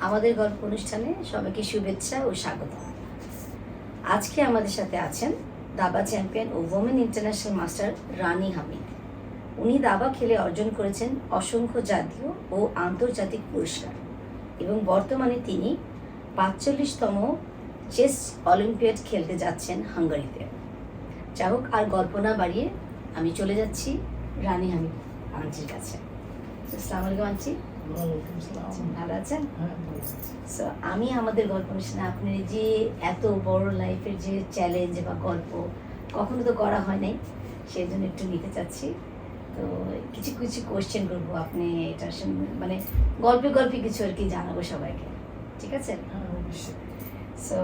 আমাদের গল্প অনুষ্ঠানে সবাইকে শুভেচ্ছা ও স্বাগত। আজকে আমাদের সাথে আছেন দাবা চ্যাম্পিয়ন ও ওমেন ইন্টারন্যাশনাল মাস্টার রানী হামিদ। উনি দাবা খেলে অর্জন করেছেন অসংখ্য জাতীয় ও আন্তর্জাতিক পুরস্কার এবং বর্তমানে তিনি ৪৫তম চেস অলিম্পিয়াড খেলতে যাচ্ছেন হাঙ্গারিতে। যাই হোক, আর গল্প না বাড়িয়ে আমি চলে যাচ্ছি রানী হামিদ আন্টির কাছে। আসসালামু আলাইকুম আন্টি, ভালো আছেন? সো আমি আমাদের গল্প অনুষ্ঠানে আপনার যে এত বড় লাইফের যে চ্যালেঞ্জ বা গল্প কখনো তো করা হয় নাই, সেই জন্য একটু নিতে চাচ্ছি। তো কিছু কিছু কোয়েশ্চেন করবো, আপনি এটা মানে গল্পে গল্পে কিছু আর কি জানাবো সবাইকে, ঠিক আছে? সো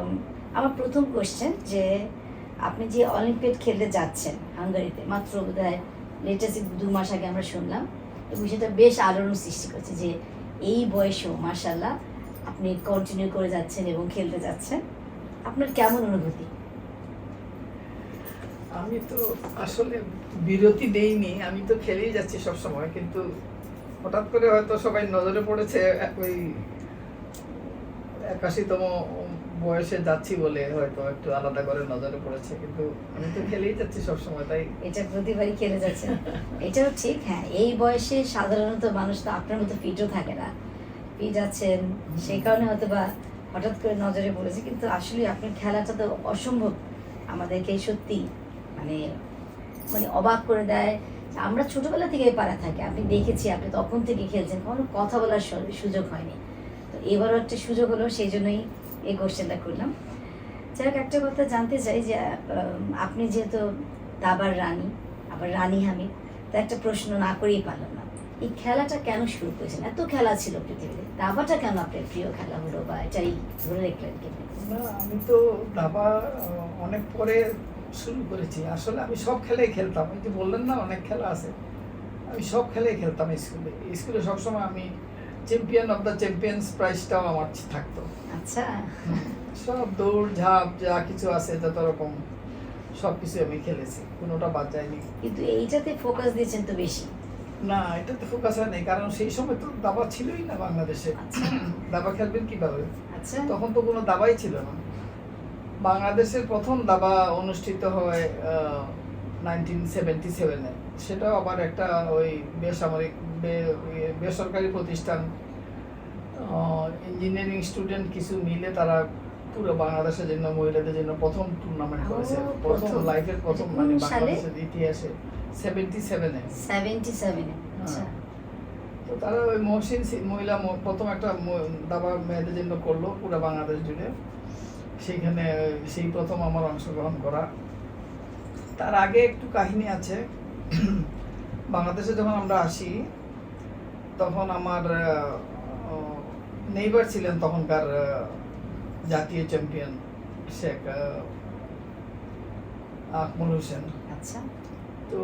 আমার প্রথম কোয়েশ্চেন যে আপনি যে অলিম্পিয়াড খেলতে যাচ্ছেন হাঙ্গারিতে, মাত্র বোধহয় লেটেস্ট 2 মাস আগে আমরা শুনলাম, এবং সেটা বেশ আলোড়ন সৃষ্টি করছে যে এই বয়সেও মাশাআল্লাহ আপনি কন্টিনিউ করে যাচ্ছেন এবং খেলতে যাচ্ছেন। আপনার কেমন অনুভূতি? আমি তো আসলে বিরতি দেইনি, আমি তো খেলেই যাচ্ছি সব সময়, কিন্তু হঠাৎ করে হয়তো সবাই নজরে পড়েছে ওই 81তম বয়সে যাচ্ছি বলে হয়তো একটু আলাদা করে নজরে পড়েছে, কিন্তু আমি তো খেলেই যাচ্ছি সব সময়। তাই এটা প্রতিবারই খেলে যাচ্ছেন, এটাও ঠিক। হ্যাঁ, এই বয়সে সাধারণত মানুষ তো আপনার মতো ফিটও থাকে না, ফিট আছেন সেই কারণে হয়তো বা হঠাৎ করে নজরে পড়েছে, কিন্তু আসলে আপনার খেলাটা তো অসম্ভব, আমাদেরকে সত্যি মানে মানে অবাক করে দেয়। আমরা ছোটবেলা থেকে পারা থাকি, আপনি দেখেছি আপনি তখন থেকে খেলছেন, কোনো কথা বলার সুযোগ হয়নি। তো এবারও একটা সুযোগ হলো, সেই জন্যই এই কোশ্চেনটা করলাম। যাই হোক, একটা কথা জানতে চাই যে আপনি যেহেতু দাবার রানী, আবার রানী হামিদ, তা একটা প্রশ্ন না করেই পারলাম না, এই খেলাটা কেন শুরু করেছেন? এত খেলা ছিল পৃথিবীতে, দাবাটা কেন আপনার প্রিয় খেলা হলো বা এটাই ধরে রাখলেন কেন? না, আমি তো দাবা অনেক পরে শুরু করেছি। আসলে আমি সব খেলাই খেলতাম, ওই যে বললেন না অনেক খেলা আছে, আমি সব খেলাই খেলতাম। স্কুলে সবসময় আমি চ্যাম্পিয়ন অফ দ্য চ্যাম্পিয়ন্স প্রাইজটাও আমার থাকতো। আচ্ছা, সব দৌড় ঝাঁপ যা কিছু আছে যত রকম সব কিছু আমি খেলেছি, কোনোটা বাদ যায়নি। কিন্তু এইটাতে ফোকাস দিয়েছেন তো বেশি। না, এটাতে ফোকাস হয় নাই, কারণ সেই সময় তো দাবা ছিলই না বাংলাদেশে। আচ্ছা দাবা খেলবেন কিভাবে? আচ্ছা, তখন তো কোনো দাবাই ছিল না। বাংলাদেশের প্রথম দাবা অনুষ্ঠিত হয় 1977-এ। সেটাও আবার একটা ওই বেসরকারি প্রতিষ্ঠান, ইঞ্জিনিয়ারিং স্টুডেন্ট কিছু মিলে তারা পুরো বাংলাদেশের জন্য, মহিলাদের জন্য প্রথম টুর্নামেন্ট করেছে। প্রথম লাইফের প্রথম, মানে বাংলাদেশের ইতিহাসে 77-এ। 77-এ। আচ্ছা, তো তারা ওই মহসিন মহিলা প্রথম একটা দাবা মেয়েদের জন্য করলো পুরো বাংলাদেশ জুড়ে। সেইখানে সেই প্রথম আমার অংশগ্রহণ করা। তার আগে একটু কাহিনী আছে। বাংলাদেশে যখন আমরা আসি তখন আমার নেইবার ছিলেন তখনকার জাতীয় চ্যাম্পিয়ন শেখ আকমল হোসেন। আচ্ছা, তো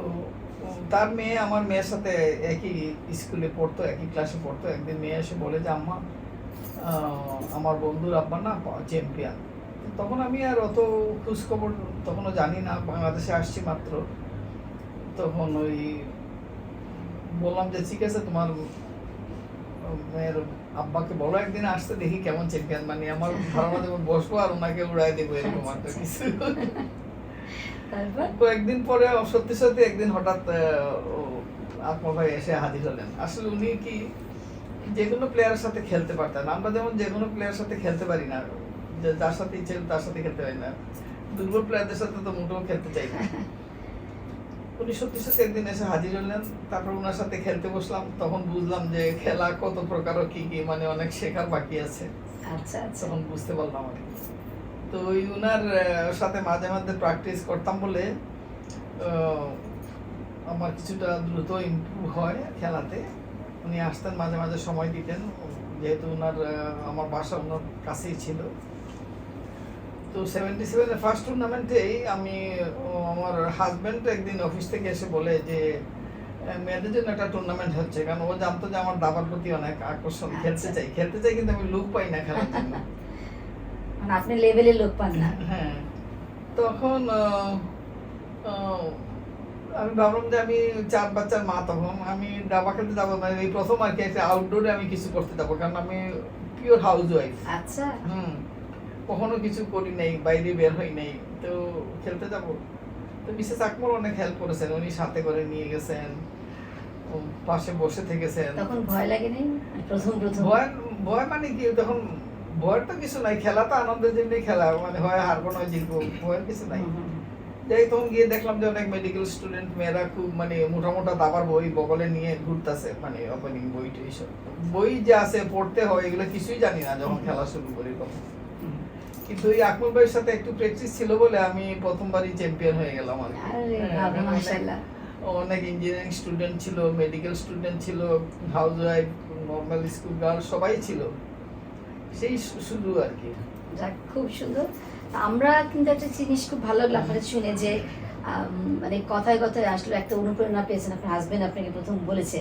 তার মেয়ে আমার মেয়ের সাথে একই স্কুলে পড়তো, একই ক্লাসে পড়তো। একদিন মেয়ে এসে বলে যে আম্মা, আমার বন্ধুর আব্বা না চ্যাম্পিয়ন। তখন আমি আর অত খোঁজখবর তখনও জানি না, বাংলাদেশে আসছি মাত্র। তখন ওই বললাম যে ঠিক আছে, তোমার মেয়ের আব্বাকে বলো একদিন আসতে, দেখি কেমন চ্যাম্পিয়ন। মানে আমার ধারণা যেমন বসবো আর ওনাকে উড়াই দেবো, এরকম একটা কিছু। তারপর কয়েকদিন পরে সত্যি সত্যি একদিন হঠাৎ আকমল ভাই এসে হাজির হলেন। আসলে উনি কি যে কোনো প্লেয়ারের সাথে খেলতে পারতেন। আমরা যেমন যে কোনো প্লেয়ারের সাথে খেলতে পারি না, যার সাথে ইচ্ছে তার সাথে খেলতে পারি না, দুর্বল প্লেয়ারদের সাথে তো মোটেও খেলতে চাই না। উনি সত্যি সত্যি একদিন এসে হাজির হলেন। তারপর ওনার সাথে খেলতে বসলাম, তখন বুঝলাম যে খেলা কত প্রকার ও কি কি, মানে অনেক শেখার বাকি আছে। আচ্ছা আচ্ছা, তখন বুঝতে পারলাম আর কি। তো ওই উনার সাথে মাঝে মাঝে প্র্যাকটিস করতাম বলে আমার কিছুটা দ্রুত ইমপ্রুভ হয় খেলাতে। উনি আসতেন মাঝে মাঝে, সময় দিতেন, যেহেতু উনার আমার বাসা ওনার কাছেই ছিল। তো 77-এর ফার্স্ট টুর্নামেন্টেই আমি আমার হাজব্যান্ড একদিন অফিস থেকে এসে বলে যে মেয়েদের জন্য একটা টুর্নামেন্ট হচ্ছে, কারণ ও জানতো যে আমার দাবার প্রতি অনেক আকর্ষণ, খেলতে চাই, কিন্তু আমি লোক পাই না খেলার জন্য। মানে আপনি লেভেলের লোক পান না। হ্যাঁ, তখন আমি ভাবলাম যে আমি 4 বাচ্চার মা, তখন আমি দাবা খেলতে যাবো, মানে এই প্রথম আর কি একটা আউটডোরে আমি কিছু করতে যাবো, কারণ আমি পিওর হাউস ওয়াইফ। আচ্ছা। কখনো কিছু করি নাই, বাইরে বের হই নাই, তো খেলতে যাব। তো মিসেস আকমল অনেক হেল্প করেছেন, উনি সাথে করে নিয়ে গেছেন, পাশে বসে থেকেছেন। তখন ভয় লাগে নাই প্রথম প্রথম? ভয় মানে কি, তখন ভয়ের তো কিছু নাই, খেলা তো আনন্দের জন্যই খেলা, মানে হয় হারবো নয় জিতবো, ভয়ের কিছু নাই। যাই তখন গিয়ে দেখলাম যে অনেক মেডিকেল স্টুডেন্ট মেয়েরা খুব মানে মোটা মোটা দাবার বই বগলে নিয়ে ঘুরতেছে, মানে ওপেনিং বই এইসব বই যে আছে পড়তে হয়, এগুলো কিছুই জানি না যখন খেলা শুরু করি তখন। কিন্তু ওই আকমল ভাইয়ের সাথে একটু প্র্যাকটিস ছিল বলে আমি প্রথমবারই চ্যাম্পিয়ন হয়ে গেলাম আর কি। অনেক ইঞ্জিনিয়ারিং স্টুডেন্ট ছিল, মেডিকেল স্টুডেন্ট ছিল, house wife, normal school girl সবাই ছিল, সেই শুরু আর কি। যাক, খুব সুন্দর। আমরা কিন্তু একটা জিনিস খুব ভালো লাগলো আপনাদের শুনে যে মানে কথায় কথায় আসলে একটা অনুপ্রেরণা পেয়েছেন, আপনার হাজবেন্ড আপনাকে প্রথম বলেছে,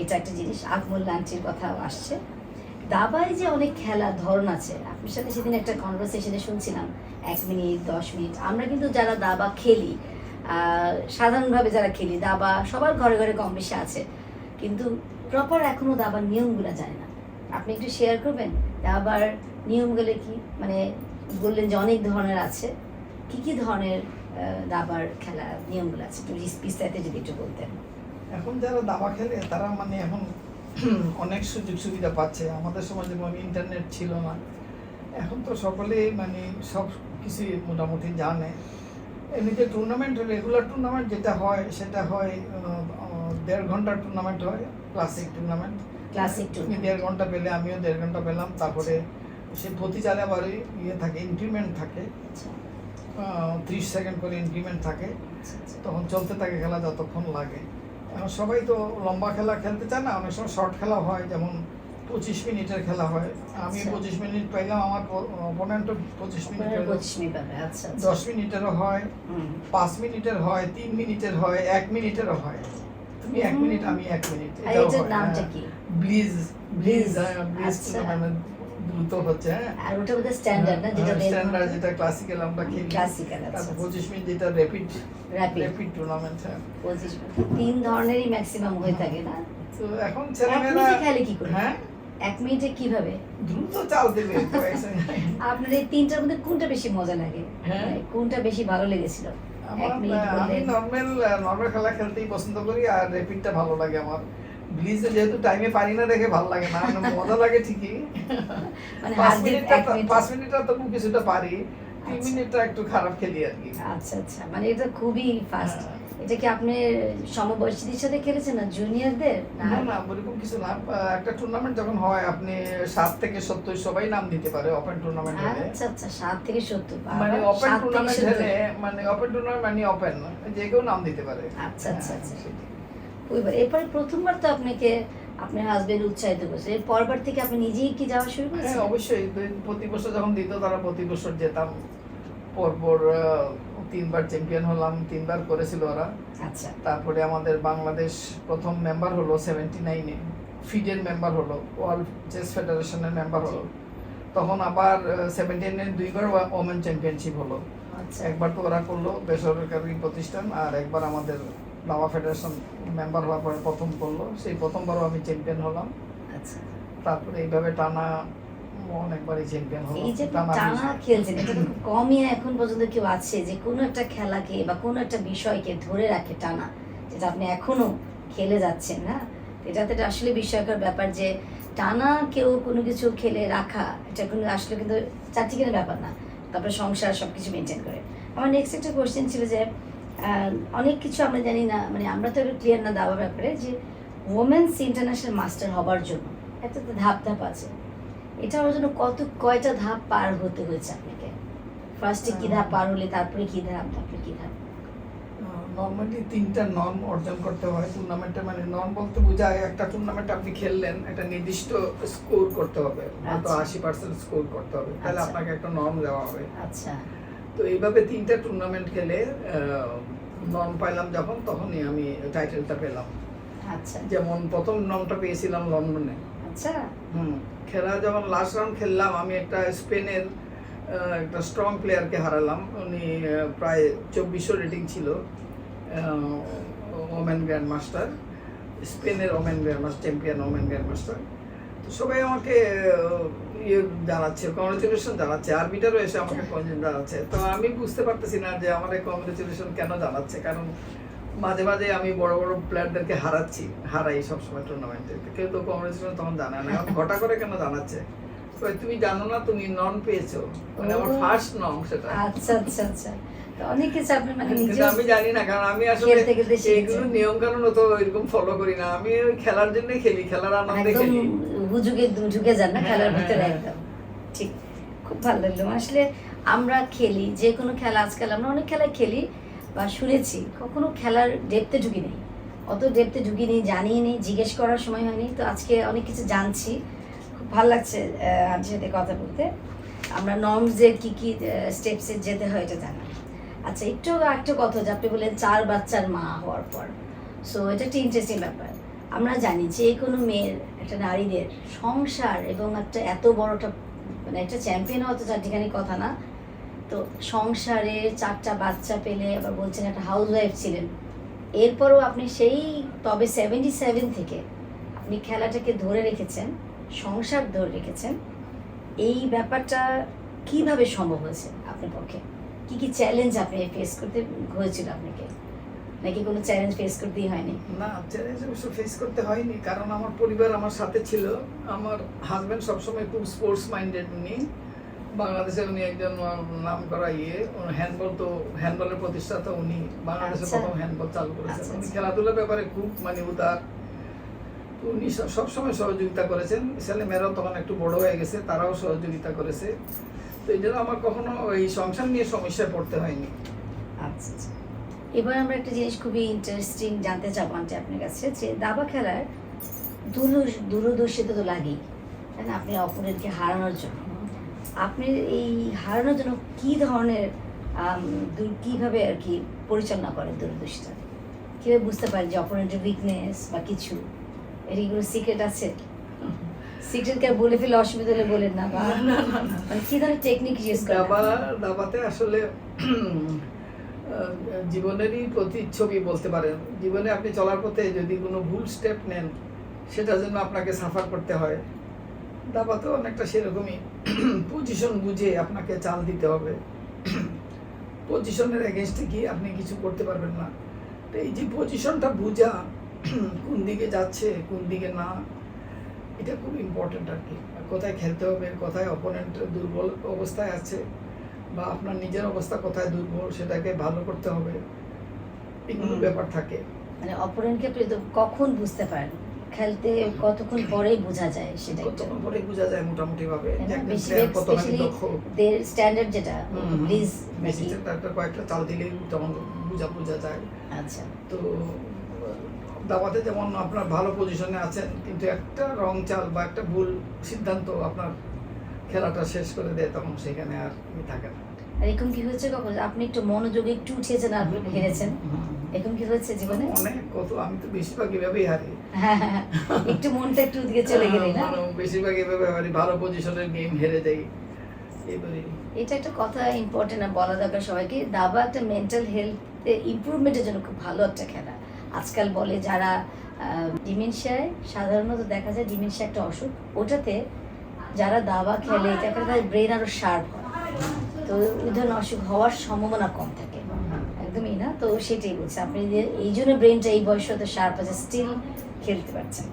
এটা একটা জিনিস। আকমল আন্টির কথা আসছে। দাবায় যে অনেক খেলার ধরন আছে, আপনার সাথে সেদিন একটা কনভারসেশনে শুনছিলাম 1 মিনিট 10 মিনিট। আমরা কিন্তু যারা দাবা খেলি, সাধারণভাবে যারা খেলি দাবা, সবার ঘরে ঘরে কম বেশি আছে, কিন্তু প্রপার এখনো দাবার নিয়মগুলো জানে না। আপনি একটু শেয়ার করবেন দাবার নিয়মগুলো কি? মানে বললেন যে অনেক ধরনের আছে, কি কি ধরনের দাবার খেলা নিয়মগুলো আছে, একটু বিস্তারিত যদি একটু বলতেন। এখন যারা দাবা খেলে তারা মানে এখন অনেক সুযোগ সুবিধা পাচ্ছে। আমাদের সময় যেমন ইন্টারনেট ছিল না, এখন তো সকলেই মানে সব কিছুই মোটামুটি জানে। এমনিতে টুর্নামেন্ট, রেগুলার টুর্নামেন্ট যেটা হয় সেটা হয় 1.5 ঘন্টার টুর্নামেন্ট হয়, ক্লাসিক টুর্নামেন্ট। তুমি 1.5 ঘন্টা পেলে, আমিও 1.5 ঘন্টা পেলাম। তারপরে সে প্রতি চালে আবার ইয়ে থাকে, ইনক্রিমেন্ট থাকে, 30 সেকেন্ড করে ইনক্রিমেন্ট থাকে, তখন চলতে থাকে খেলা যতক্ষণ লাগে। এখন সবাই তো লম্বা খেলা খেলতে চায় না, অনেক সময় শর্ট খেলা হয়, যেমন 25 মিনিটের খেলা হয়। আমি 25 মিনিট পাইলাম, আমার অপোনেন্টও 25 মিনিট, 10 মিনিটেরও হয়, 5 মিনিটের হয়, 3 মিনিটের হয়, 1 মিনিটেরও হয়। তুমি 1 মিনিট, আমি 1 মিনিট, এটাও হয়। নামটা কি? ব্লিজ টুর্নামেন্ট দ্রুত হচ্ছে। আর ওটা বোধহয় স্ট্যান্ডার্ড না, যেটা স্ট্যান্ডার্ড, যেটা ক্লাসিক্যাল আমরা খেলি। ক্লাসিক্যাল, আচ্ছা। 25 মিনিট যেটা র‍্যাপিড টুর্নামেন্ট। 25 মিনিট। 3 ধরনেরই ম্যাক্সিমাম হয়ে থাকে না? তো এখন ছেলেমেয়েরা খেলে কি করে? হ্যাঁ, 1 মিনিটে কিভাবে দ্রুত চাল দেবে। আপনার এই তিনটার মধ্যে কোনটা বেশি মজা লাগে? হ্যাঁ, কোনটা বেশি ভালো লেগেছিল? আমি নরমাল খেলা খেলতেই পছন্দ করি, আর র‍্যাপিডটা ভালো লাগে আমার। ব্লিজে যেহেতু টাইমে পারি না দেখে ভালো লাগে না, মজা লাগে ঠিকই। মানে 5 মিনিটটা তবু কিছুটা পারি, 3 মিনিটটা একটু খারাপ খেলি আর কি। আচ্ছা আচ্ছা, মানে এটা খুবই ফাস্ট। এটা কি আপনি সমবয়সীদের সাথে খেলেছেন না জুনিয়রদের? না না, ওরকম কিছু না। একটা টুর্নামেন্ট যখন হয়, আপনি 7 থেকে 70 সবাই নাম দিতে পারে ওপেন টুর্নামেন্ট হলে। আচ্ছা আচ্ছা, 7 থেকে 70, মানে ওপেন টুর্নামেন্ট হলে, মানে ওপেন টুর্নামেন্ট মানে ওপেন, যে কেউ নাম দিতে পারে। আচ্ছা আচ্ছা আচ্ছা, ওইবার এরপরে প্রথমবার তো আপনাকে আপনার হাজবেন্ড উৎসাহিত করেছে, এর পরবার থেকে আপনি নিজেই কি যাওয়া শুরু করেছেন? হ্যাঁ, অবশ্যই। প্রতি বছর যখন দিত, তারা প্রতি বছর যেতাম। পরপর 3বার চ্যাম্পিয়ন হলাম, 3বার করেছিল ওরা। আচ্ছা। তারপরে আমাদের বাংলাদেশ প্রথম মেম্বার হলো 79-এ, ফিডের মেম্বার হলো, ওয়ার্ল্ড চেস ফেডারেশনের মেম্বার হলো। তখন আবার 79-এ 2বার ওমেন চ্যাম্পিয়নশিপ হলো। আচ্ছা। একবার তো ওরা করলো, বেসরকারি প্রতিষ্ঠান, আর একবার আমাদের দাবা ফেডারেশন মেম্বার হওয়ার পরে প্রথম করলো। সেই প্রথমবারও আমি চ্যাম্পিয়ন হলাম। আচ্ছা। তারপরে এইভাবে টানা অনেকবারই চ্যাম্পিয়ন হলাম। এই যে টানা খেলছেন, এটা তো খুব কমই এখন পর্যন্ত কেউ আছে যে কোনো একটা খেলাকে বা কোনো একটা বিষয়কে ধরে রাখে টানা, যেটা আপনি এখনো খেলে যাচ্ছেন না। এটাতে আসলে বিস্ময়কর ব্যাপার যে টানা কেউ কোনো কিছু খেলে রাখা, এটা কোনো আসলে কিন্তু চারটিখানি ব্যাপার না। তারপরে সংসার সবকিছু মেনটেন করে। আমার নেক্সট একটা কোশ্চেন ছিল যে অনেক কিছু আমরা জানি না, মানে আমরা তো ক্লিয়ার না দাবার ব্যাপারে, যে ওমেন্স ইন্টারন্যাশনাল মাস্টার হবার জন্য একটা তো ধাপ ধাপ আছে। এটা হওয়ার জন্য কয়টা ধাপ পার হতে হয়েছে আপনাকে? ফার্স্টে কি ধাপ পার হলে, তারপরে কি ধাপ, তারপরে কি ধাপ? নর্মালি 3টা নর্ম অর্জন করতে হয় টুর্নামেন্টে। মানে নর্ম বলতে বোঝায়, একটা টুর্নামেন্ট আপনি খেললেন, একটা নির্দিষ্ট স্কোর করতে হবে, হয়তো 80% স্কোর করতে হবে, তাহলে আপনাকে একটা নর্ম দেওয়া হবে। আচ্ছা। তো এইভাবে 3টা টুর্নামেন্ট খেলে নর্ম পাইলাম যখন, তখনই আমি টাইটেলটা পেলাম। আচ্ছা। যেমন প্রথম নর্মটা পেয়েছিলাম লন্ডনে। আচ্ছা। খেলা যখন লাস্ট রাউন্ড খেললাম, আমি একটা স্পেনের একটা স্ট্রং প্লেয়ারকে হারালাম। উনি প্রায় 2400 রেটিং ছিল, ওমেন গ্র্যান্ড মাস্টার, স্পেনের women grand master, champion women grand master. তো সবাই আমাকে ইয়ে জানাচ্ছে, কংগ্রেচুলেশন জানাচ্ছে, আরবিটারও এসে আমাকে জানাচ্ছে। তো আমি বুঝতে পারতেছি না যে আমার এই কংগ্রেচুলেশন কেন জানাচ্ছে, কারণ মাঝে মাঝে আমি বড় বড় প্লেয়ারদেরকে হারাই সবসময় টুর্নামেন্টে, কেউ তো কংগ্রেচুলেশন তখন জানায় না, এখন ঘটা করে কেন জানাচ্ছে? তুমি জানো না তুমি নন পেয়েছো, মানে আমার ফার্স্ট নন সেটা। আচ্ছা আচ্ছা আচ্ছা, তো অনেক কিছু আপনি মানে কিন্তু নিজে আমি জানি না, কারণ আমি আসলে খেলতে খেলতে শিখেছেন। এইগুলো নিয়ম কানুন তো এরকম ফলো করি না, আমি ওই খেলার জন্য খেলি, খেলার আনন্দে একদম খেলি। ঝুঁকে যান না খেলার হ্যাঁ, ভিতরে, হ্যাঁ। একদম ঠিক। খুব ভালো লাগলো আসলে। আমরা খেলি যে কোনো খেলা, আজকাল আমরা অনেক খেলা খেলি বা শুনেছি, কখনো খেলার ডেপতে ঢুকি নেই, অত ডেপতে ঢুকি নেই, জানিয়ে নেই, জিজ্ঞেস করার সময় হয়নি। তো আজকে অনেক কিছু জানছি, খুব ভালো লাগছে আন্টির সাথে কথা বলতে। আমরা নর্মসের কী কী স্টেপসে যেতে হয় এটা জানা। আচ্ছা, একটু একটা কথা, যে আপনি বললেন 4 বাচ্চার মা হওয়ার পর, সো এটা একটা ইন্টারেস্টিং ব্যাপার। আমরা জানি যে কোনো মেয়ের, একটা নারীদের সংসার এবং একটা এত বড়টা, মানে একটা চ্যাম্পিয়ন হওয়া তো চারটিখানি কথা না। তো সংসারে 4টা বাচ্চা পেলে, আবার বলছেন একটা হাউস ওয়াইফ ছিলেন, এরপরও আপনি সেই তবে 77 থেকে আপনি খেলাটাকে ধরে রেখেছেন, সংসার ধরে রেখেছেন। এই ব্যাপারটা কিভাবে সম্ভব হয়েছে আপনার পক্ষে? কি কি চ্যালেঞ্জ আপনি ফেস করতে হয়েছিল আপনাকে, নাকি কোনো চ্যালেঞ্জ ফেস করতেই হয়নি? না, চ্যালেঞ্জ অবশ্য ফেস করতে হয়নি, কারণ আমার পরিবার আমার সাথে ছিল। আমার হাজব্যান্ড সবসময় খুব স্পোর্টস মাইন্ডেড, উনি বাংলাদেশে উনি একজন নাম করা হ্যান্ডবলের প্রতিষ্ঠাতা উনি, বাংলাদেশে আচ্ছা। প্রথম হ্যান্ডবল চালু করেছেন। আচ্ছা, উনি আচ্ছা। খেলাধুলার ব্যাপারে খুব মানে উদার, তো উনি সবসময় সহযোগিতা করেছেন। ছেলে মেয়েরাও তখন একটু বড় হয়ে গেছে, তারাও সহযোগিতা করেছে। তো এই জন্য আমার কখনো এই সংসার নিয়ে সমস্যায় পড়তে হয়নি। আচ্ছা আচ্ছা, এবার আমরা একটা জিনিস খুবই ইন্টারেস্টিং জানতে চাবো আন্টি আপনার কাছে, যে দাবা খেলার দূরদর্শিতা তো লাগেই, তাই না? আপনি অপোনেন্টকে হারানোর জন্য, আপনি এই হারানোর জন্য কি ধরনের কিভাবে আর কি পরিচালনা করেন দূরদর্শিতা? কীভাবে বুঝতে পারেন যে অপোনেন্টের উইকনেস বা কিছু, এর কি কোনো সিক্রেট আছে? সিক্রেট কে বলে ফেলে অসুবিধা হলে বলেন না, বা মানে কি ধরনের টেকনিক ইউজ করেন? দাবাতে আসলে জীবনেরই প্রতিচ্ছবি বলতে পারেন। জীবনে আপনি চলার পথে যদি কোনো ভুল স্টেপ নেন, সেটার জন্য আপনাকে সাফার করতে হয়। দাবাতেও অনেকটা সেরকমই, পজিশন বুঝে আপনাকে চাল দিতে হবে। পজিশনের এগেনস্টে গিয়ে আপনি কিছু করতে পারবেন না। তো এই যে পজিশনটা বুঝা, কোন দিকে যাচ্ছে কোন দিকে না, এটা খুব ইম্পর্টেন্ট আর কি। কোথায় খেলতে হবে, কোথায় অপোনেন্ট দুর্বল অবস্থায় আছে, বা আপনার নিজের অবস্থা কোথায় দুর্বল, সেটাকে ভালো করতে হবে, এগুলো ব্যাপার থাকে। মানে অপোনেন্টকে আপনি তো কখন বুঝতে পারেন? খেলতে কতক্ষণ পরেই বোঝা যায় সেটা একটু? কতক্ষণ পরে বোঝা যায় মোটামুটি ভাবে যে একজন বেশিরভাগ প্লেয়ার কতখানি স্পেশালি দক্ষ। দের স্ট্যান্ডার্ড যেটা প্লিজ বেশি একটা কয়েকটা চাল দিলেই তখন বোঝা যায়। আচ্ছা, তো দাবাতে যেমন আপনার ভালো পজিশনে আছেন, কিন্তু একটা রং চাল বা একটা ভুল সিদ্ধান্ত আপনার খেলাটা শেষ করে দেয়, তখন সেখানে আর থাকে না। আর এরকম কি হয়েছে কখন আপনি একটু মনোযোগে একটু উঠিয়েছেন আর হেরেছেন? এরকম কি হয়েছে জীবনে? অনেক কত, আমি তো বেশিরভাগ এভাবেই হারি। হ্যাঁ, একটু মনটা একটু ওদিকে চলে গেলে না? বেশিরভাগ এভাবে হারি, ভালো পজিশনের গেম হেরে যাই এবারে। এটা একটা কথা ইম্পর্টেন্ট বলা দরকার সবাইকে, দাবা একটা মেন্টাল হেলথ ইমপ্রুভমেন্টের জন্য খুব ভালো একটা খেলা। আজকাল বলে যারা ডিমেনশিয়ায়, সাধারণত দেখা যায় ডিমেনশিয়া একটা অসুখ, ওটাতে যারা দাবা খেলে এটাকে তাদের ব্রেন আরো শার্প হয়, তো ওই ধরনের অসুখ হওয়ার সম্ভাবনা কম থাকে। একদমই না, তো সেটাই বলছে আপনি যে এই জন্য ব্রেনটা এই বয়সে তো শার্প আছে, স্টিল খেলতে পারছেন।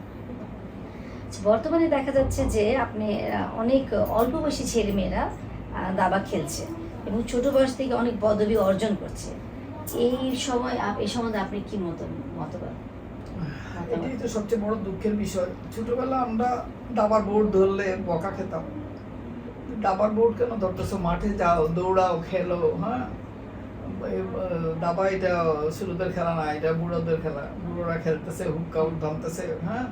বর্তমানে দেখা যাচ্ছে যে আপনি অনেক অল্প বয়সী ছেলেমেয়েরা দাবা খেলছে এবং ছোট বয়স থেকে অনেক পদবি অর্জন করছে। এই সম্বন্ধে আপনি কি মতবাদ? এটাই তো সবচেয়ে বড় দুঃখের বিষয়। ছোটবেলা আমরা দাবার বোর্ড ধরলে বকা খেতাম, দাবার বোর্ড কেন ধরতেছো, মাঠে যাও, দৌড়াও, খেলো। হ্যাঁ, দাবা এটা ছোটদের খেলা না, এটা বুড়োদের খেলা, বুড়োরা খেলতেছে, হুক্কা ভাঙতেছে। হ্যাঁ,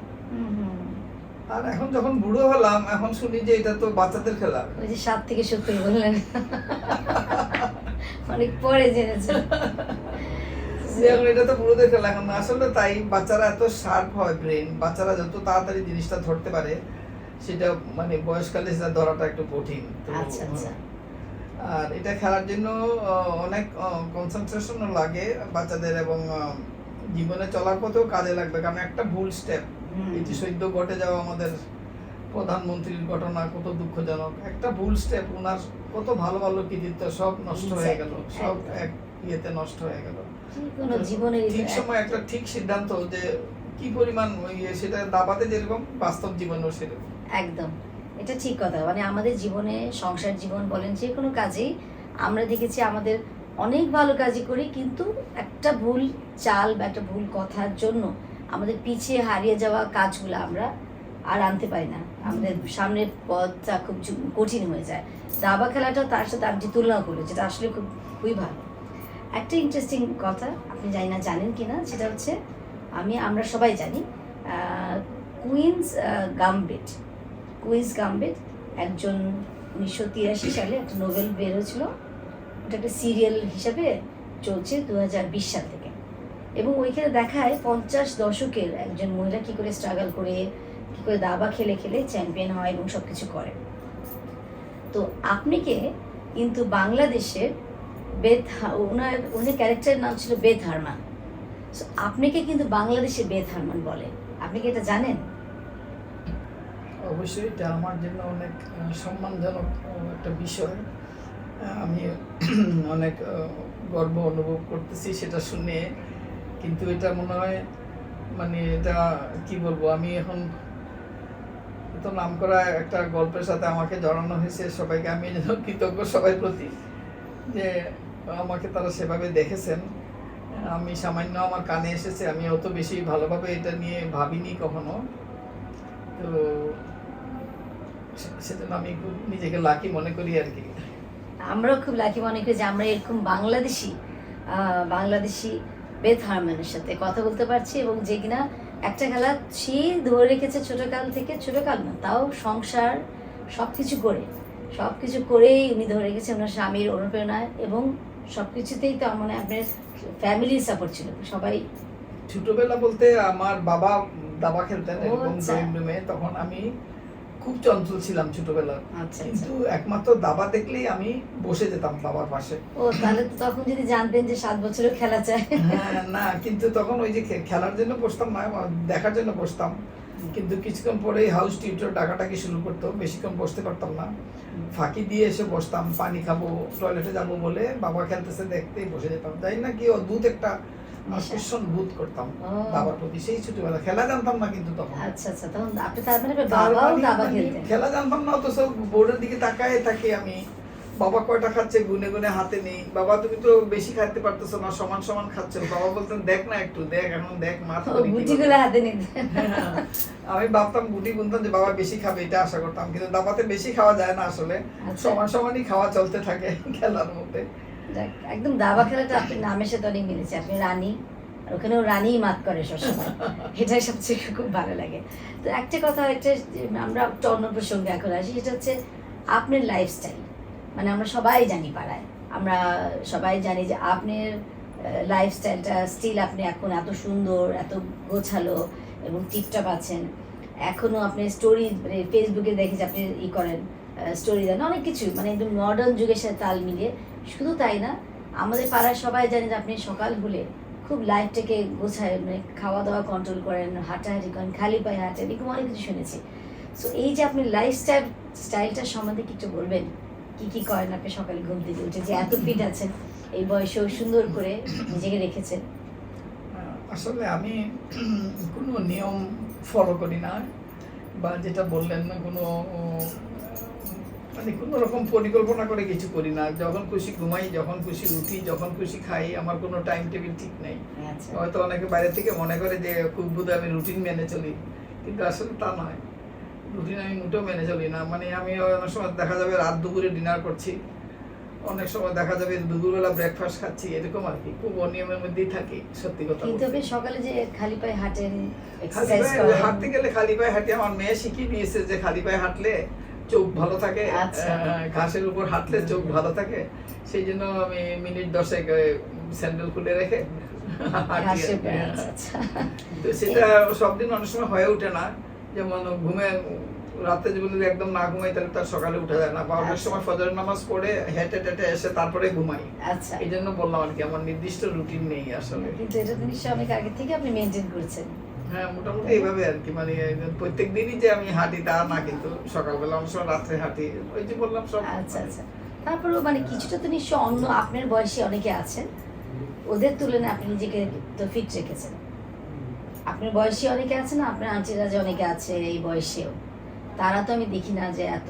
আর এখন যখন বুড়ো হলাম, এখন শুনি যে এটা তো বাচ্চাদের খেলা। ওই যে 7 থেকে 70 বললেন, অনেক পরে জেনেছেন। এখন এটা তো বুড়োদের খেলা। এখন আসলে তাই বাচ্চারা এত শার্প হয় ব্রেন, বাচ্চারা যত তাড়াতাড়ি জিনিসটা ধরতে পারে, সেটা মানে বয়সকালে সেটা ধরাটা একটু কঠিন। আচ্ছা আচ্ছা, আর এটা খেলার জন্য অনেক কনসেন্ট্রেশনও লাগে বাচ্চাদের, এবং জীবনে চলার পথেও কাজে লাগবে, কারণ একটা ভুল স্টেপ, এটি সদ্য ঘটে যাওয়া আমাদের প্রধানমন্ত্রীর ঘটনা কত দুঃখজনক, একটা ভুল স্টেপ ওনার কত ভালো ভালো কৃতিত্ব সব নষ্ট হয়ে গেল, সব এক ইয়েতে নষ্ট হয়ে গেল। কোনো জীবনের ঠিক সময় একটা ঠিক সিদ্ধান্ত যে কি পরিমাণ সেটা দাবাতে যেরকম বাস্তব জীবনেও সেরকম। একদম, এটা ঠিক কথা। মানে আমাদের জীবনে, সংসার জীবন বলেন, যে কোনো কাজেই আমরা দেখেছি আমাদের অনেক ভালো কাজই করি, কিন্তু একটা ভুল চাল বা একটা ভুল কথার জন্য আমাদের পিছিয়ে হারিয়ে যাওয়া কাজগুলো আমরা আর আনতে পারি না, আমাদের সামনের পথটা খুব কঠিন হয়ে যায়। দাবা খেলাটাও তার সাথে আমি যে তুলনা করলো, যেটা আসলে খুবই ভালো। একটা ইন্টারেস্টিং কথা আপনি জানি না জানেন কি না, সেটা হচ্ছে আমরা সবাই জানি কুইন্স গাম্বিট একজন 1983 সালে একটা নোবেল বের হয়েছিল। ওটা একটা সিরিয়াল হিসাবে চলছে 2020 সাল থেকে, এবং ওইখানে দেখায় 50 দশকের একজন মহিলা কী করে স্ট্রাগল করে, কী করে দাবা খেলে খেলে চ্যাম্পিয়ন হয় এবং সব কিছু করে। তো আপনাকে কিন্তু বাংলাদেশের ওনার ক্যারেক্টারের নাম ছিল বেথ হারমান। সো আপনাকে কিন্তু বাংলাদেশে বেথ হারমান বলে, আপনি কি এটা জানেন? অবশ্যই এটা আমার জন্য অনেক সম্মানজনক একটা বিষয়। আমি অনেক গর্ব অনুভব করতেছি সেটা শুনে, কিন্তু এটা মনে হয় মানে এটা কি বলবো, আমি এখন এত নাম করা একটা গল্পের সাথে আমাকে জড়ানো হয়েছে। সবাইকে আমি কৃতজ্ঞ সবাই প্রতি যে আমাকে তারা সেভাবে দেখেছেন। আমি সামান্য আমার কানে এসেছে, আমি অত বেশি ভালোভাবে এটা নিয়ে ভাবিনি কখনো। তো সেজন্য আমি খুব নিজেকে লাকি মনে করি আর কি। আমরাও খুব লাকি মনে করি যে আমরা এরকম বাংলাদেশি বেথ হারমানের সাথে কথা বলতে পারছি, এবং যে কিনা একটা খেলা সে ধরে রেখেছে ছোটকাল না, তাও সংসার সব কিছু করেই উনি ধরে রেখেছে ওনার স্বামীর অনুপ্রেরণায়, এবং সব কিছুতেই তো আমার মনে হয় আপনার ফ্যামিলির সাপোর্ট ছিল সবাই। ছোটবেলা বলতে আমার বাবা দাবা খেলতেন এরকম ড্রয়িং রুমে, তখন আমি খুব চঞ্চল ছিলাম ছোটবেলা, কিন্তু একমাত্র দাবা দেখলেই আমি বসে যেতাম বাবার পাশে। ও তাহলে তো তখন যদি জানতেন যে 7 বছরেও খেলা চায়। না, কিন্তু তখন ওই যে খেলার জন্য বসতাম না, দেখার জন্য বসতাম। কিন্তু কিছুক্ষণ পরেই হাউস টিউটর ডাকাটাকি শুরু করতো, বেশিক্ষণ বসতে পারতাম না। ফাঁকি দিয়ে এসে বসতাম, পানি খাবো, টয়লেটে যাবো বলে বাবা খেলতেছে দেখতেই বসে যেতাম। তাই না কি অদ্ভুত একটা আকর্ষণ বোধ করতাম বাবার প্রতি সেই ছোটবেলা। খেলা জানতাম না কিন্তু তখন। আচ্ছা, তখন আপনি তার মানে বাবাও দাবা খেলতেন? খেলা জানতাম না, অথচ বোর্ডের দিকে তাকায় থাকি আমি, বাবা কয়টা খাচ্ছে গুনে গুনে হাতে নেই। বাবা তুমি তো বেশি খাইতে পারতেছো না, সমান সমান খাচ্ছ। বাবা বলতেন দেখ না একটু দেখ, এখন দেখ মাথ করি গুটিগুলো হাতে নিতেন। আমি ভাবতাম গুটি গুনতাম যে বাবা বেশি খাবে, এটা আশা করতাম, কিন্তু দাবাতে বেশি খাওয়া যায় না আসলে, সমান সমানই খাওয়া চলতে থাকে খেলার মধ্যে। একদম দাবা খেলাটা আপনার নামের সাথে অনেক মিলেছে, আপনি রানী, আর ওখানেও রানীই মাত করে সবসময়, এটাই সবচেয়ে খুব ভালো লাগে। তো একটা কথা, আমরা অন্য প্রসঙ্গে এখন আসি, সেটা হচ্ছে আপনার লাইফস্টাইল। মানে আমরা সবাই জানি পাড়ায়, আমরা সবাই জানি যে আপনার লাইফস্টাইলটা স্টিল আপনি এখন এত সুন্দর, এত গোছালো এবং টিপটপ আছেন। এখনও আপনি স্টোরি, মানে ফেসবুকে দেখি যে আপনি করেন স্টোরি দেন অনেক কিছু, মানে একদম মডার্ন যুগের সাথে তাল মিলিয়ে। শুধু তাই না, আমাদের পাড়ায় সবাই জানে যে আপনি সকাল হলে খুব লাইফটাকে গোছায়, মানে খাওয়া দাওয়া কন্ট্রোল করেন, হাঁটাহাঁটি করেন, খালি পায়ে হাঁটেন, এরকম অনেক কিছু শুনেছি। সো এই যে আপনি স্টাইলটার সম্বন্ধে কিছু বলবেন, কি করেন আপনি সকালে ঘুম থেকে উঠে যে এত ফিট আছেন, এই বয়সেও সুন্দর করে নিজেকে রেখেছেন? আসলে আমি কোনো নিয়ম ফলো করি না, বা যেটা বললেন না কোনো মানে কোনো রকম পরিকল্পনা করে কিছু করি না। যখন খুশি ঘুমাই, যখন খুশি উঠি, যখন খুশি খাই, আমার কোনো টাইম টেবিল ঠিক নেই। হয়তো অনেকে বাইরে থেকে মনে করে যে খুব বোধহয় আমি রুটিন মেনে চলি, কিন্তু আসলে তা নয়। রুটিন আমি মোটেও মেনে চলি না। মানে আমি অনেক সময় দেখা যাবে রাত দুপুরে ডিনার করছি, অনেক সময় দেখা যাবে দুপুরবেলা ব্রেকফাস্ট খাচ্ছি, এরকম আর কি, খুব অনিয়মের মধ্যেই থাকি সত্যি কথা। কিন্তু আপনি সকালে যে খালি পায়ে হাঁটেন, হাঁটতে গেলে খালি পায়ে হাঁটি, আমার মেয়ে শিখিয়ে দিয়েছে যে খালি পায়ে হাঁটলে চোখ ভালো থাকে, ঘাসের উপর হাঁটলে চোখ ভালো থাকে। সেই জন্য আমি মিনিট 10 স্যান্ডেল খুলে রেখে হাঁটি। তো সেটা সব দিন অনেক সময় হয়ে ওঠে না, যেমন ঘুমে রাতে যদি একদম না ঘুমাই তাহলে তার সকালে উঠা যায় না, বা অনেক সময় ফজরের নামাজ পড়ে হেঁটে টেটে এসে তারপরে ঘুমাই। আচ্ছা, এই জন্য বললাম আর কি, আমার নির্দিষ্ট রুটিন নেই আসলে। কিন্তু এটা তো নিশ্চয়ই অনেক আগে থেকে আপনি মেনটেন করছেন। হ্যাঁ মোটামুটি এইভাবে আর কি, মানে প্রত্যেক দিনই যে আমি হাঁটি তা না, কিন্তু সকালবেলা অনেক সময় রাত্রে হাঁটি, ওই যে বললাম সব। আচ্ছা আচ্ছা। তারপরেও মানে কিছুটা তো নিশ্চয় অন্য আপনার বয়সী অনেকে আছেন, ওদের তুলনায় আপনি নিজেকে তো ফিট রেখেছেন। আপনার বয়সী অনেকে আছে না, আপনার আন্টিরা যে অনেকে আছে এই বয়সেও, তারা তো আমি দেখি না যে এত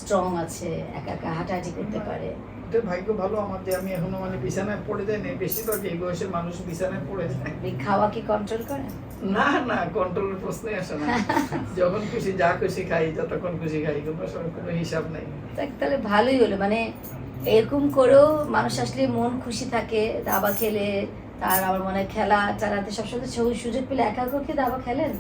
স্ট্রং আছে, একা একা হাঁটাহাঁটি করতে পারে। এটা ভাগ্য ভালো আমার যে আমি এখনো মানে বিছানায় পড়ে যাই না, বেশিরভাগ এই বয়সের মানুষ বিছানায় পড়ে যায়। আপনি খাওয়া কি কন্ট্রোল করেন? না না, কন্ট্রোলের প্রশ্নই আসে না, যখন খুশি যা খুশি খাই, যতক্ষণ খুশি খাই, কোনো হিসাব নাই। তাহলে ভালোই হলো, মানে এরকম করেও মানুষ আসলে মন খুশি থাকে দাবা খেলে। তার আমার মনে হয় খেলা চালাতে সবসময় সুযোগ পেলে একা একা কি দাবা খেলেন?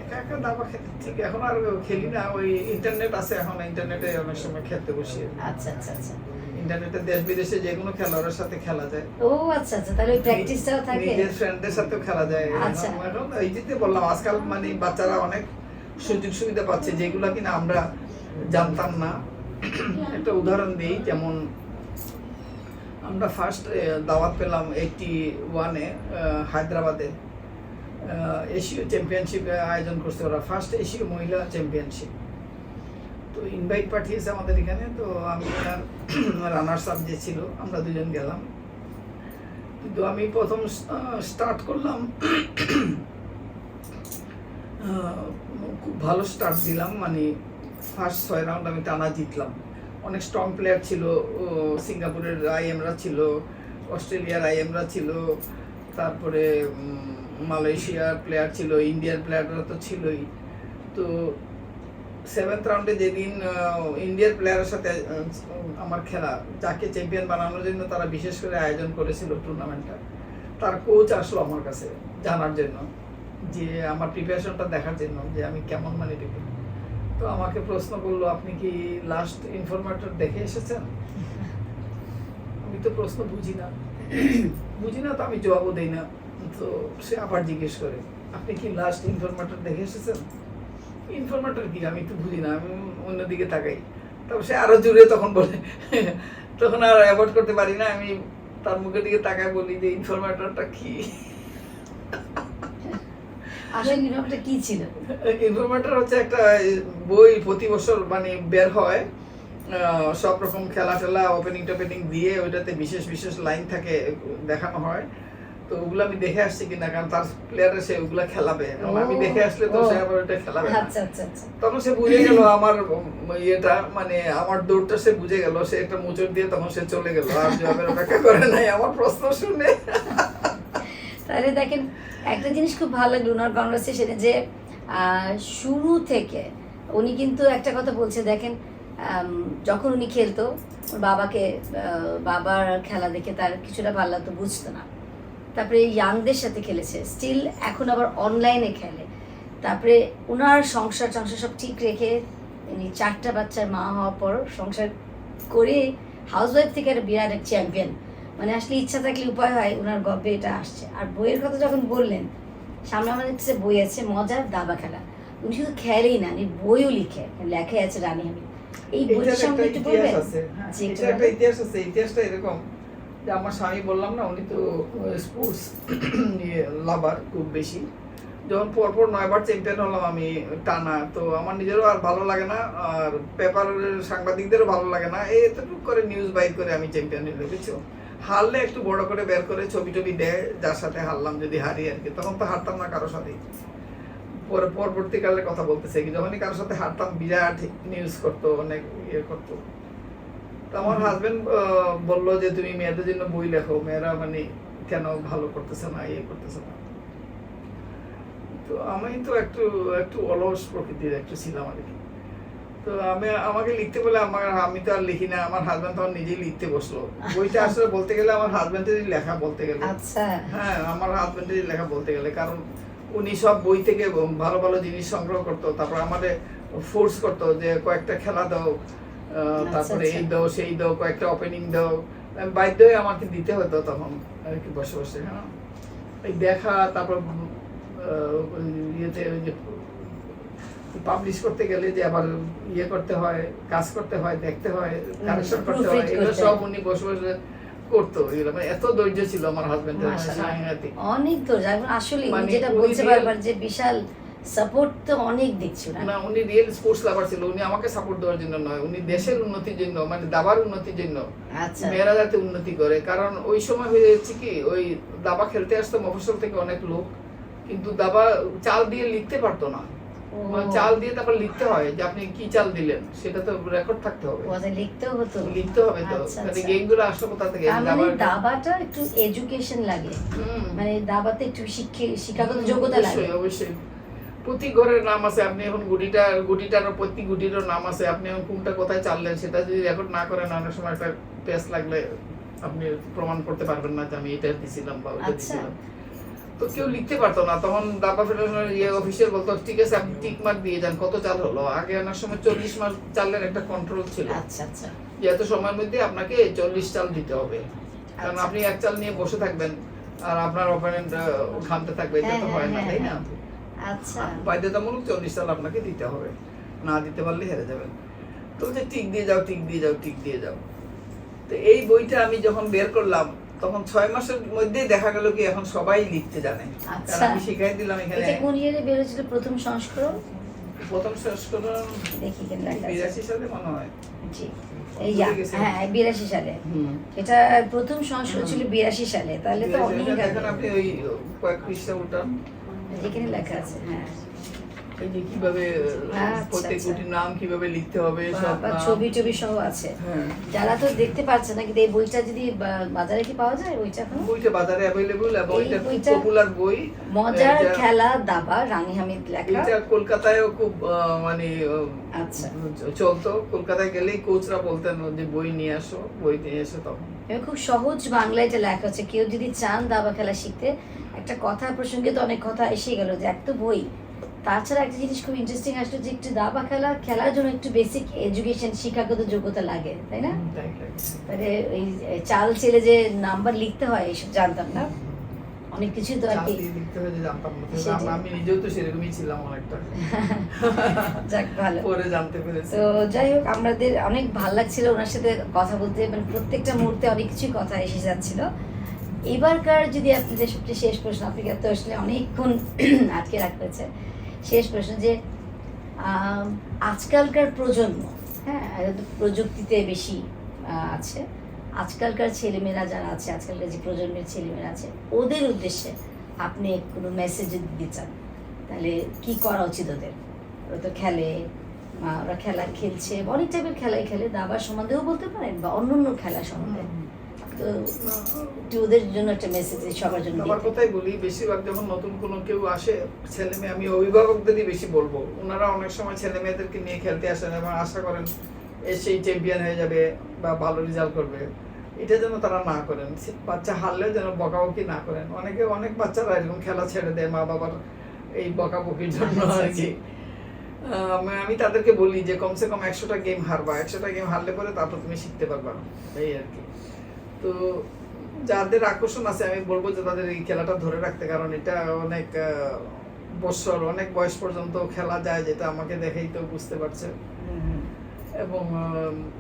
একা একা দাবা খেতে ঠিক এখন আর খেলি না, ওই ইন্টারনেট আছে, এখন ইন্টারনেটে অনেক সময় খেলতে বসি। আচ্ছা আচ্ছা আচ্ছা। ইন্টারনেটে দেশ বিদেশে যে কোনো খেলোয়াড়ের সাথে খেলা যায়। ও আচ্ছা আচ্ছা, তাহলে ওই প্র্যাকটিসটাও থাকে। নিজের ফ্রেন্ডদের সাথেও খেলা যায়। আচ্ছা। এখন এই যেতে বললাম আজকাল মানে বাচ্চারা অনেক সুযোগ সুবিধা পাচ্ছে যেগুলো কিনা আমরা জানতাম না। একটা উদাহরণ দিই, যেমন আমরা ফার্স্ট দাওয়াত পেলাম 81-এ হায়দ্রাবাদে এশীয় চ্যাম্পিয়নশিপ আয়োজন করছে ওরা, ফার্স্ট এশীয় মহিলা চ্যাম্পিয়নশিপ। তো ইনভাইট পাঠিয়েছে আমাদের এখানে, তো আমি আর রানার্স আপ যে ছিল আমরা দুজন গেলাম। কিন্তু আমি প্রথম স্টার্ট করলাম, খুব ভালো স্টার্ট দিলাম, মানে ফার্স্ট 6 রাউন্ড আমি টানা জিতলাম। অনেক স্ট্রং প্লেয়ার ছিল, সিঙ্গাপুরের আইএমরা ছিল, অস্ট্রেলিয়ার আইএমরা ছিল, তারপরে মালয়েশিয়ার প্লেয়ার ছিল, ইন্ডিয়ার প্লেয়াররা তো ছিলই। তো 7th রাউন্ডে যেদিন ইন্ডিয়ার প্লেয়ারের সাথে আমার খেলা, যাকে চ্যাম্পিয়ন বানানোর জন্য তারা বিশেষ করে আয়োজন করেছিল টুর্নামেন্টটা, তার কোচ আসলো আমার কাছে জানার জন্য, যে আমার প্রিপারেশনটা দেখার জন্য যে আমি কেমন মানে দেখি। তো আমাকে প্রশ্ন করলো, আপনি কি লাস্ট ইনফরমেটর দেখে এসেছেন? আমি তো প্রশ্ন বুঝি না তো আমি জবাবও দেই না। তো সে আবার জিজ্ঞেস করে, আপনি কি লাস্ট ইনফরমেটর দেখে এসেছেন? ইনফরমেটর কি, আমি তো বুঝি না, আমি অন্যদিকে তাকাই। তবে সে আরো জোরে তখন বলে, তখন আর অ্যাভয়েড করতে পারি না, আমি তার মুখের দিকে তাকায় বলি যে ইনফরমেটরটা কি। আসলে ইনফরমেটর কি ছিল? ইনফরমেটর হচ্ছে একটা বই, প্রতি বছর মানে বের হয়, সব রকম খেলা টেলা ওপেনিং টোপেনিং দিয়ে ওইটাতে বিশেষ বিশেষ লাইন থাকে, দেখানো হয়। তো ওগুলো আমি দেখে আসছি কিনা, কারণ তার প্লেয়ারে সে ওগুলা খেলাবে, আমি দেখে আসলে তো সে আবার ওইটা খেলাবে না। আচ্ছা আচ্ছা আচ্ছা। তখন সে বুঝে গেল আমার ইয়েটা, মানে আমার দৌড়টা সে বুঝে গেল, সে একটা মোচড় দিয়ে তখন সে চলে গেল, আর জবাবের অপেক্ষা করে নাই আমার প্রশ্ন শুনে। তাহলে দেখেন একটা জিনিস খুব ভালো লাগলো ওনার কনভারসেশনে, যে শুরু থেকে উনি কিন্তু একটা কথা বলছে, দেখেন যখন উনি খেলতো ওর বাবাকে, বাবার খেলা দেখে তার কিছুটা ভালো লাগতো, বুঝতো না। তারপরে ইয়াংদের সাথে খেলেছে, স্টিল এখন আবার অনলাইনে খেলে। তারপরে ওনার সংসার সব ঠিক রেখে উনি 4টা বাচ্চার মা হওয়ার পর সংসার করে হাউসওয়াইফ থেকে একটা বিরাট এক চ্যাম্পিয়ন। মানে আসলে ইচ্ছা থাকলে উপায় হয়, ওনার গল্পে এটা আসছে। আর বইয়ের কথা যখন বললেন, সামনে আমাদের কাছে বই আছে মজার দাবা খেলা, উনি শুধু খেলেই না, উনি বইও লিখে, লেখা আছে রানী হামিদ। এই বইটার সঙ্গে একটু বলবেন? এটা একটা ইতিহাস আছে। ইতিহাসটা এরকম যে আমার স্বামী বললাম না, উনি তো স্পোর্টস লাভার খুব বেশি। যখন পরপর 9বার চ্যাম্পিয়ন হলাম আমি টানা, তো আমার নিজেরও আর ভালো লাগে না, আর পেপারের সাংবাদিকদেরও ভালো লাগে না, এতটুকু করে নিউজ বাইর করে আমি চ্যাম্পিয়ন হয়ে বুঝছো। হারলে একটু বড় করে বের করে ছবি টবি দেয়, যার সাথে হারলাম, যদি হারি আর কি। তখন তো হারতাম না কারোর সাথে, পরবর্তীকালের কথা বলতেছে কি, যখনই কারোর সাথে হারতাম বিরাট নিউজ করতো, অনেক ইয়ে করতো। তো আমার হাজবেন্ড বললো যে তুমি মেয়েদের জন্য বই লেখো, মেয়েরা মানে কেন ভালো করতেছে না, ইয়ে করতেছে না। তো আমি তো একটু অলস প্রকৃতির একটু ছিলাম আর কি। তো আমাকে লিখতে বলে আমি তো আর লিখি না, আমার হাজবেন্ড তখন নিজেই লিখতে বসলো। বইটা আসলে বলতে গেলে আমার হাজবেন্ডেরই লেখা বলতে গেলে। আচ্ছা। হ্যাঁ, আমার হাজবেন্ডেরই লেখা বলতে গেলে, কারণ উনি সব বই থেকে ভালো ভালো জিনিস সংগ্রহ করতো, তারপর আমাদের ফোর্স করতো যে কয়েকটা খেলা দাও, তারপরে এই দাও সেই দাও, কয়েকটা ওপেনিং দাও, বাধ্য হয়ে আমাকে দিতে হতো তখন আর কি, বসে বসে। হ্যাঁ, এই দেখা, তারপর ইয়েতে ওই যে পাবলিশ করতে গেলে যে আবার ইয়ে করতে হয়, কাজ করতে হয়, দেখতে হয়, কারেকশন করতে হয়, এগুলো সব উনি বসে বসে করতো এগুলো, মানে এত ধৈর্য ছিল আমার হাজবেন্ডের, মাশাআল্লাহ, অনেক তো যেমন আসলে উনি মানে যেটা উনি বলতে real- পারবার যে বিশাল সাপোর্ট তো অনেক দেখছি না। না, উনি রিয়েল স্পোর্টস লাভার ছিল। উনি আমাকে সাপোর্ট দেওয়ার জন্য নয়, উনি দেশের উন্নতির জন্য, মানে দাবার উন্নতির জন্য, আচ্ছা মেয়েরা যাতে উন্নতি করে। কারণ ওই সময় হয়ে যাচ্ছে কি, ওই দাবা খেলতে আসতো মফস্বল থেকে অনেক লোক, কিন্তু দাবা চাল দিয়ে লিখতে পারতো না। ও, মানে চাল দিয়ে তারপর লিখতে হয় যে আপনি কি চাল দিলেন, সেটা তো রেকর্ড থাকতে হবে, ওটা লিখতেও হতো। লিখতে হবে। তো আচ্ছা, মানে আচ্ছা। গেমগুলো আসলো কোথা থেকে? তার মানে দাবার- দাবাটা একটু এডুকেশন লাগে, হুম। মানে দাবাতে একটু শিক্ষাগত যোগ্যতা লাগে। অবশ্যই অবশ্যই। প্রতি ঘরের নাম আছে, আপনি এখন গুটিটারও প্রতি গুটিরও নাম আছে, আপনি এখন কোনটা কোথায় চাললেন সেটা যদি রেকর্ড না করেন, অনেক সময় একটা পেস লাগলে আপনি প্রমাণ করতে পারবেন না যে আমি এটা দিছিলাম বা ওটা আচ্ছা। দিছিলাম। তো কেউ লিখতে পারতো না, তখন দাবা ফেডারেশনের অফিসিয়াল বলতো ঠিক আছে আপনি টিক মার্ক দিয়ে যান কত চাল হলো। আগে অনেক সময় 40 মাস চালের একটা কন্ট্রোল ছিল, আচ্ছা আচ্ছা যে এত সময়ের মধ্যে আপনাকে 40 চাল দিতে হবে। কারণ আচ্ছা। আপনি এক চাল নিয়ে বসে থাকবেন আর আপনার অপোনেন্ট ঘামতে থাকবে, এটা তো হ্যাঁ, হয় না, হ্যাঁ, তাই না? হ্যাঁ। আচ্ছা বাধ্যতামূলক 40 সাল আপনাকে দিতে হবে, না দিতে পারলে হেরে যাবেন। তো যে টিক দিয়ে যাও, টিক দিয়ে যাও, টিক দিয়ে যাও। তো এই বইটা আমি যখন বের করলাম তখন 6 মাসের মধ্যেই দেখা গেল কি এখন সবাই লিখতে জানে। আচ্ছা। কারণ আমি শিখাই দিলাম এখানে। এটা কোন ইয়ারে বের হয়েছিল প্রথম সংস্করণ? প্রথম সংস্করণ দেখি কেন লেখা আছে। 82 সালে মনে হয়। জি এই ভুলে গেছি। হ্যাঁ 82 সালে। এটা প্রথম সংস্করণ ছিল 82 সালে, তাহলে তো অনেক আগে। এখন আপনি ওই কয়েক পৃষ্ঠা উল্টান, এখানে লেখা আছে হ্যাঁ। এই যে কিভাবে আচ্ছা, প্রত্যেক আচ্ছা। গুটির নাম কিভাবে লিখতে হবে সব বা নাম। ছবি টবি সহ আছে। হ্যাঁ, যারা তো দেখতে পাচ্ছে না, কিন্তু এই বইটা যদি বাজারে কি পাওয়া যায় বইটা এখন? বইটা বাজারে অ্যাভেলেবল এবং এই এটা খুব বইটা- পপুলার বই। মজার এটা- খেলা দাবা, রানী হামিদ লেখা। এটা কলকাতায়ও খুব মানে আচ্ছা। চলতো। কলকাতায় গেলেই কোচরা বলতেন যে বই নিয়ে আসো, বই নিয়ে এসো তখন। এবং খুব সহজ বাংলায় এটা লেখা হচ্ছে, কেউ যদি চান দাবা খেলা শিখতে। একটা কথা প্রসঙ্গে তো অনেক কথা এসে গেল যে একটা বই, তাছাড়া একটা জিনিস খুব ইন্টারেস্টিং আসলো যে একটু দাবা খেলার জন্য একটু বেসিক এডুকেশন, শিক্ষাগত যোগ্যতা লাগে, তাই না? তাই। মানে এই চাল চেলে যে নাম্বার লিখতে হয় এইসব জানতাম না, অনেক কিছু তো আর কি। চাকরি লিখতে হয় যে জানতাম না। সেটাই। আমি নিজেও তো সেরকমই ছিলাম অনেকটা, যাক ভালো। পরে জানতে পেরেছি। তো যাই হোক, আমাদের অনেক ভালো লাগছিল ওনার সাথে কথা বলতে, মানে প্রত্যেকটা মুহূর্তে অনেক কিছুই কথা এসে যাচ্ছিল। এবারকার যদি আপনাদের সবচেয়ে শেষ প্রশ্ন, আপনাকে তো আসলে অনেকক্ষণ আটকে রাখতে হয়েছে, শেষ প্রশ্ন যে আজকালকার প্রজন্ম, হ্যাঁ প্রযুক্তিতে বেশি আছে, আজকালকার ছেলেমেয়েরা যারা আছে, আজকালকার যে প্রজন্মের ছেলেমেয়েরা আছে, ওদের উদ্দেশ্যে আপনি কোনো মেসেজ দিতে চান, তাহলে কি করা উচিত ওদের? ওরা তো খেলে, ওরা খেলা খেলছে, অনেক টাইপের খেলাই খেলে, দাবার সম্বন্ধেও বলতে পারেন বা অন্য খেলা সম্বন্ধে। তো একটু ওদের জন্য একটা মেসেজ সবার জন্য আমার দিতে। কথাই বলি, বেশিরভাগ যখন নতুন কোনো কেউ আসে, ছেলে মেয়ে, আমি অভিভাবকদেরই বেশি বলবো, ওনারা অনেক সময় ছেলে মেয়েদেরকে নিয়ে খেলতে আসেন এবং আশা করেন এসেই চ্যাম্পিয়ন হয়ে যাবে বা ভালো রেজাল্ট করবে। এটা যেন তারা না করেন। বাচ্চা হারলেও যেন বকাবকি না করেন। অনেক বাচ্চারা এরকম খেলা ছেড়ে দেয় মা বাবার এই বকাবকির জন্য আর কি। আমি তাদেরকে বলি যে কমসে কম 100টা গেম হারবা, 100টা গেম হারলে পরে তারপর তুমি শিখতে পারবা, এই আর কি। তো যাদের আকর্ষণ আছে আমি বলবো যে তাদের এই খেলাটা ধরে রাখতে, কারণ এটা অনেক অনেক বয়স পর্যন্ত খেলা যায়, যেটা আমাকে দেখেই তো বুঝতে পারছে। এবং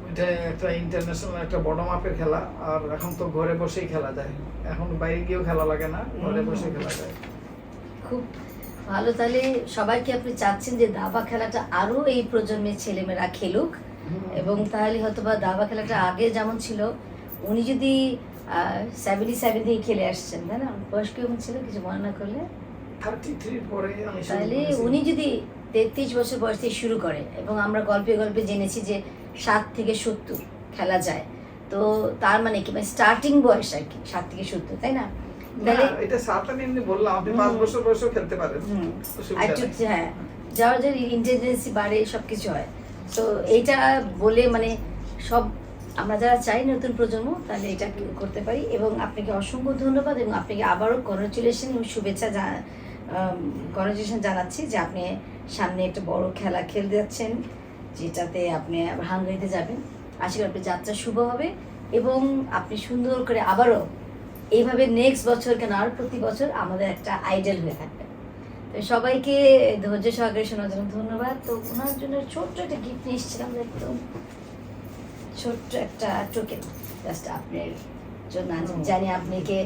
এটা একটা ইন্টারন্যাশনাল একটা বড় মাপের খেলা, আর এখন তো ঘরে বসেই খেলা যায়, এখন বাইরে গিয়েও খেলা লাগে না, ঘরে বসে খেলা যায়। খুব ভালো। তাহলে সবাইকে আপনি চাচ্ছেন যে দাবা খেলাটা আরো এই প্রজন্মের ছেলেমেয়েরা খেলুক, এবং তাহলে হয়তো বা দাবা খেলাটা আগে যেমন ছিল, উনি যদি 77 থেকে খেলে আসছেন, তাই না? বয়স কেমন ছিল কিছু মনে না করলে? 33 পরে আমি শুরু তাহলে করেছি। উনি যদি 33 বছর বয়স থেকে শুরু করে, এবং আমরা গল্পে গল্পে জেনেছি যে 7 থেকে 70 খেলা যায়, তো তার মানে কি, মানে স্টার্টিং বয়স আর কি 7 থেকে 70, তাই না? না, এটা 7 আমি এমনি বললাম, আপনি 5 বছর বয়সেও খেলতে পারেন। অসুবিধা একটু নেই। হ্যাঁ, যাওয়ার যে ইন্টেলিজেন্সি বাড়ে, সবকিছু হয়। তো এইটা বলে মানে সব আমরা যারা চাই নতুন প্রজন্ম, তাহলে এটা করতে পারি। এবং আপনাকে অসংখ্য ধন্যবাদ, এবং আপনাকে আবারও কংগ্রাচুলেশন এবং শুভেচ্ছা জানাচ্ছি যে আপনি সামনে একটা বড় খেলা খেলতে যাচ্ছেন, যেটাতে আপনি আবার হাঙ্গারিতে যাবেন। আশা করি আপনার যাত্রা শুভ হবে, এবং আপনি সুন্দর করে আবারও এইভাবে নেক্সট বছর কেন আর প্রতি বছর আমাদের একটা আইডল হয়ে থাকবেন। তো সবাইকে ধৈর্য সহকারে শোনার জন্য ধন্যবাদ। তো ওনার জন্য ছোট্ট একটা গিফট নিয়ে এসেছিলাম, একদম ছোট্ট একটা টোকেন, জাস্ট আপনার জন্য জানি আপনাকে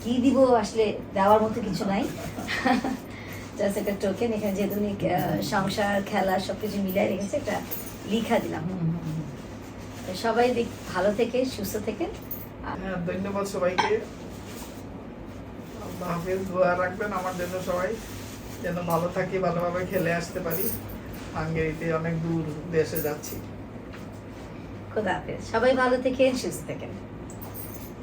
কি দিব, আসলে দেওয়ার মতো কিছু নাই, জাস্ট একটা টোকেন। এখানে যেহেতু উনি সংসার খেলা সবকিছু মিলাই রেখেছে, একটা লিখা দিলাম। তো সবাই ভালো থেকে সুস্থ থেকেন। হ্যাঁ, ধন্যবাদ সবাইকে। আল্লাহ হাফেজ, দোয়া রাখবেন আমার জন্য সবাই, যেন ভালো থাকি, ভালোভাবে খেলে আসতে পারি। হাঙ্গেরিতে অনেক দূর দেশে যাচ্ছি। খোদা হাফেজ, সবাই ভালো থেকেন সুস্থ থেকেন।